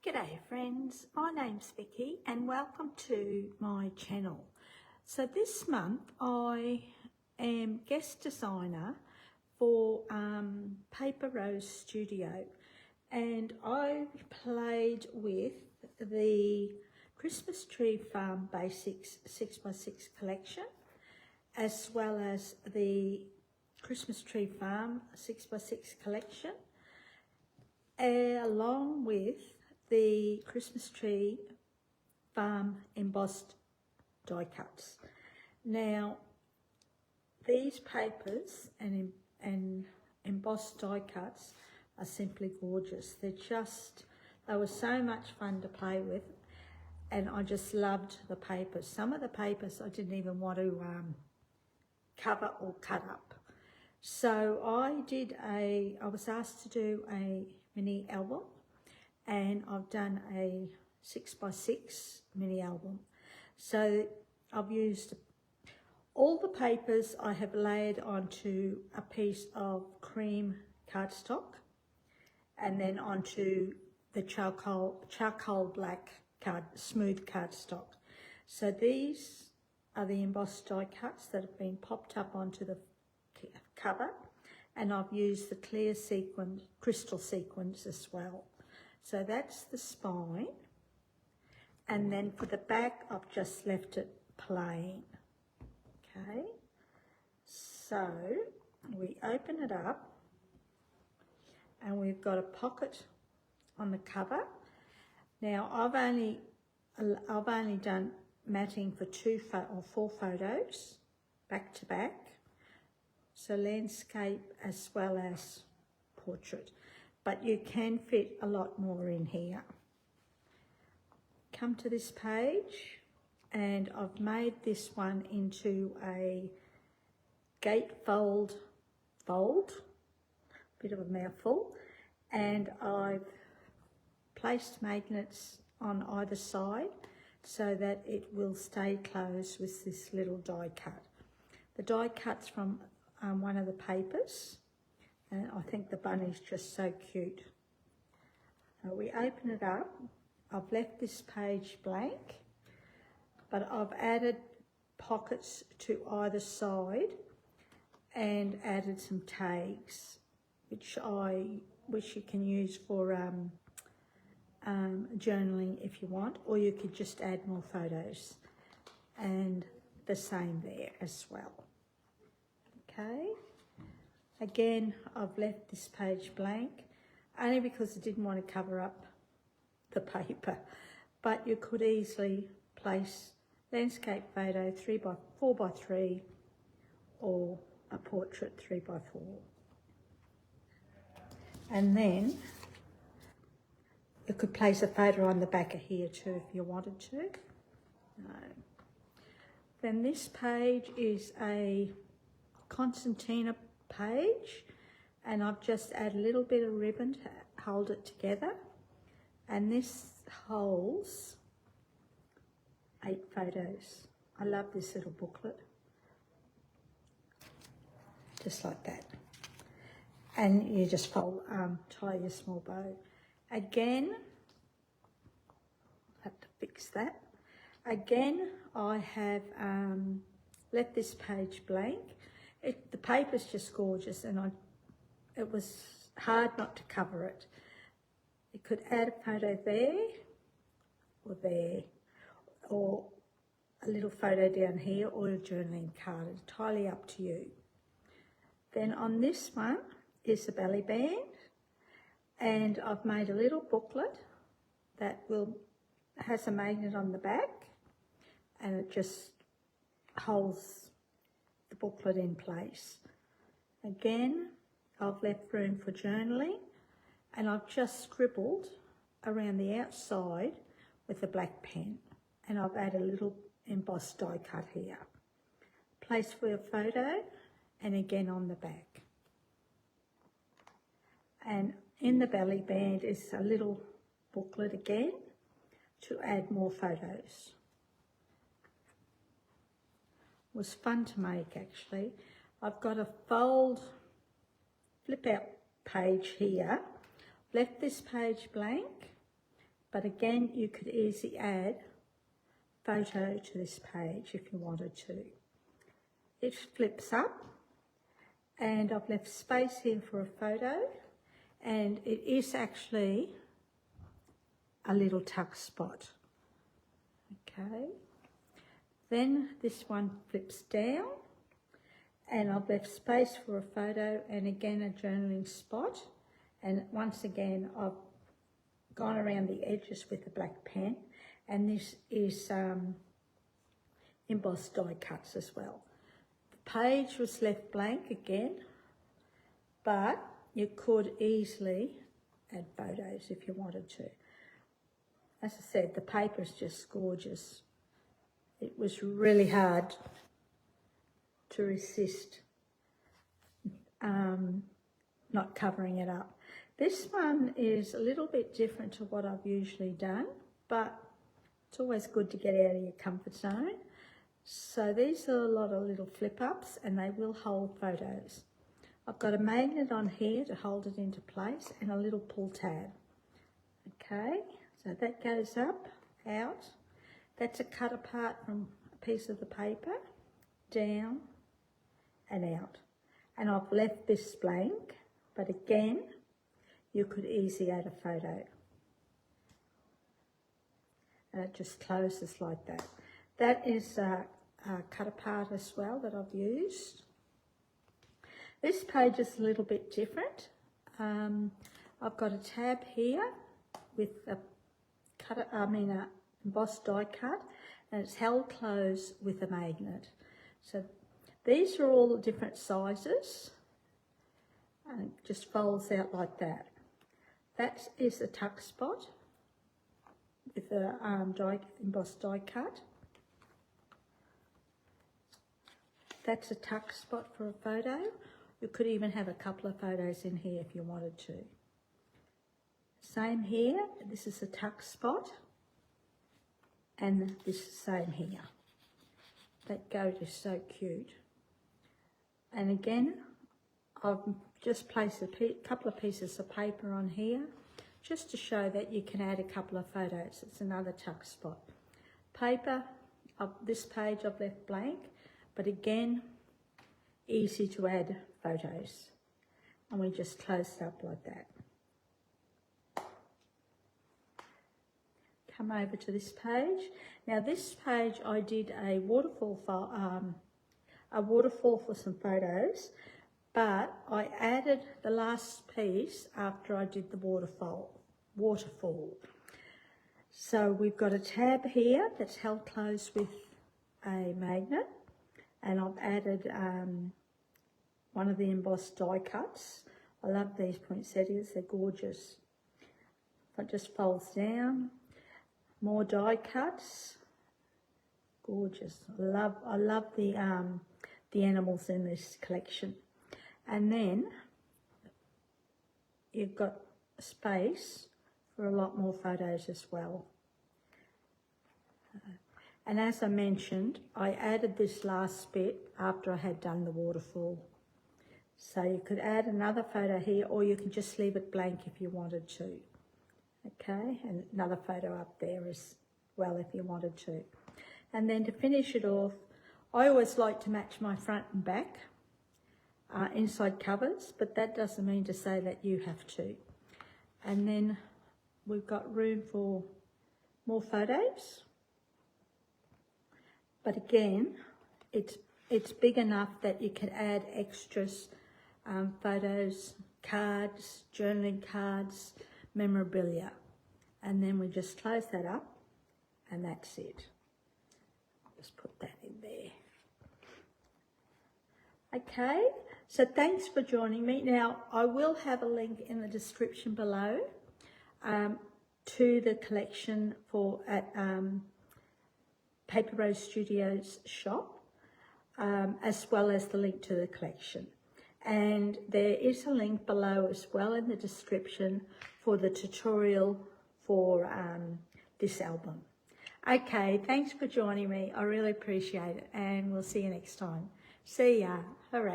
G'day friends, my name's Vicky and welcome to my channel. So this month I am guest designer for Paper Rose Studio, and I played with the Christmas Tree Farm Basics 6x6 collection as well as the Christmas Tree Farm 6x6 collection, along with the Christmas Tree Farm embossed die cuts. Now these papers and embossed die cuts are simply gorgeous. They were so much fun to play with, and I just loved the papers. Some of the papers I didn't even want to cover or cut up. So I was asked to do a mini album, and I've done a 6x6 mini album. So I've used all the papers. I have laid onto a piece of cream cardstock and then onto the charcoal black smooth cardstock. So these are the embossed die cuts that have been popped up onto the cover, and I've used the clear crystal sequins as well. So that's the spine, and then for the back I've just left it plain. Okay, so we open it up and we've got a pocket on the cover. Now I've only done matting for 4 photos back to back, so landscape as well as portrait, but you can fit a lot more in here. Come to this page, and I've made this one into a gatefold fold, bit of a mouthful, and I've placed magnets on either side so that it will stay closed with this little die cut. The die cut's from one of the papers, and I think the bunny's just so cute. So we open it up. I've left this page blank, but I've added pockets to either side and added some tags, which you can use for journaling if you want, or you could just add more photos, and the same there as well. Okay, again I've left this page blank only because I didn't want to cover up the paper, but you could easily place landscape photo 4x3 or a portrait 3x4, and then you could place a photo on the back of here too if you wanted to. No. Then this page is a concertina page, and I've just added a little bit of ribbon to hold it together, and this holds 8 photos. I love this little booklet, just like that, and you just tie your small bow. Again, I have to fix that. Again, I have left this page blank. The paper's just gorgeous, and it was hard not to cover it. You could add a photo there, or a little photo down here, or a journaling card. It's entirely up to you. Then on this one is the belly band, and I've made a little booklet that has a magnet on the back, and it just holds the booklet in place. Again, I've left room for journaling, and I've just scribbled around the outside with a black pen, and I've added a little embossed die cut here. Place for your photo, and again on the back. And in the belly band is a little booklet again to add more photos. Was fun to make actually. I've got a flip out page here. Left this page blank, But again, you could easily add photo to this page if you wanted to. It flips up, and I've left space here for a photo, and it is actually a little tuck spot. Okay, then this one flips down, and I've left space for a photo and again a journaling spot, and once again I've gone around the edges with a black pen, and this is embossed die cuts as well. The page was left blank again, but you could easily add photos if you wanted to. As I said, the paper is just gorgeous. It was really hard to resist not covering it up. This one is a little bit different to what I've usually done, but it's always good to get out of your comfort zone. So these are a lot of little flip ups, and they will hold photos. I've got a magnet on here to hold it into place and a little pull tab. Okay, so that goes up, out. That's a cut apart from a piece of the paper, down and out. And I've left this blank, but again, you could easily add a photo. And it just closes like that. That is a cut apart as well that I've used. This page is a little bit different. I've got a tab here with a embossed die cut, and it's held closed with a magnet. So these are all the different sizes, and it just folds out like that. That is a tuck spot with a embossed die cut. That's a tuck spot for a photo. You could even have a couple of photos in here if you wanted to. Same here, this is a tuck spot, and this is the same here. That goat is so cute. And again, I've just placed a couple of pieces of paper on here just to show that you can add a couple of photos. It's another tuck spot. Paper, this page I've left blank, but again, easy to add photos. And we just close it up like that. Come over to this page. Now this page I did a waterfall for some photos, but I added the last piece after I did the waterfall. So we've got a tab here that's held closed with a magnet, and I've added one of the embossed die cuts. I love these poinsettias, they're gorgeous. It just folds down. More die cuts, gorgeous. I love the animals in this collection. And then you've got space for a lot more photos as well. And as I mentioned, I added this last bit after I had done the waterfall. So you could add another photo here, or you can just leave it blank if you wanted to. Okay, and another photo up there as well if you wanted to. And then to finish it off, I always like to match my front and back inside covers, but that doesn't mean to say that you have to. And then we've got room for more photos. But again, it's big enough that you can add extras, photos, cards, journaling cards, memorabilia. And then we just close that up, and that's it. Just put that in there. Okay, so thanks for joining me. Now, I will have a link in the description below to the collection at Paper Rose Studios shop, as well as the link to the collection. And there is a link below as well in the description for the tutorial for this album. Okay, thanks for joining me. I really appreciate it, and we'll see you next time. See ya. Hooray.